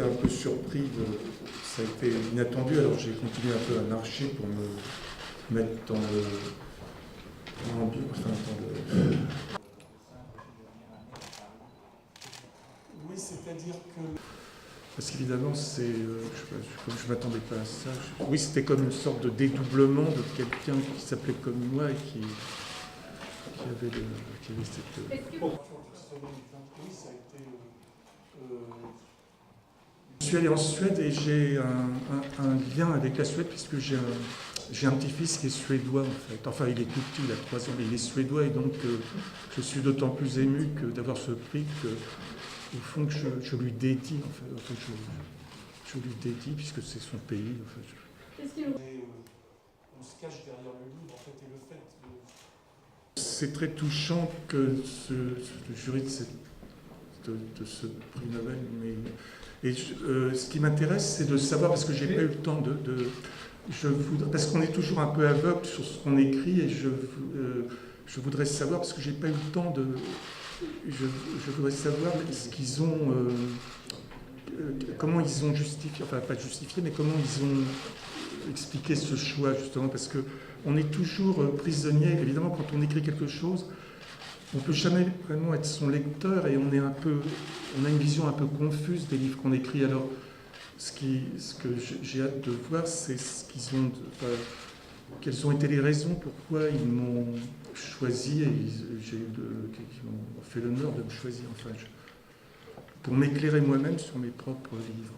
été un peu surpris, ça a été inattendu, alors j'ai continué un peu à marcher pour me mettre dans l'ambiance, enfin dans le... Oui, c'est-à-dire que... Parce qu'évidemment, je ne m'attendais pas à ça. Oui, c'était comme une sorte de dédoublement de quelqu'un qui s'appelait comme moi et qui avait cette... Je suis allé en Suède et j'ai un lien avec la Suède puisque j'ai un petit-fils qui est suédois en fait. Enfin, il est tout petit, il a 3 ans, mais il est suédois et donc je suis d'autant plus ému d'avoir ce prix au fond que je lui dédie en fait. Enfin, je lui dédie puisque c'est son pays. En fait. On se cache derrière le livre en fait et le fait de... C'est très touchant que le jury de ce prix Nobel. Et ce qui m'intéresse, c'est de savoir, parce que j'ai pas eu le temps parce qu'on est toujours un peu aveugle sur ce qu'on écrit, et je voudrais savoir, parce que j'ai pas eu le temps je voudrais savoir ce qu'ils ont, comment ils ont justifié, enfin pas justifié, mais comment ils ont expliqué ce choix, justement, parce qu'on est toujours prisonnier, évidemment, quand on écrit quelque chose, on ne peut jamais vraiment être son lecteur et on a une vision un peu confuse des livres qu'on écrit. Alors, ce que j'ai hâte de voir, c'est quelles ont été les raisons pourquoi ils m'ont choisi et ils m'ont fait l'honneur de me choisir, enfin, pour m'éclairer moi-même sur mes propres livres.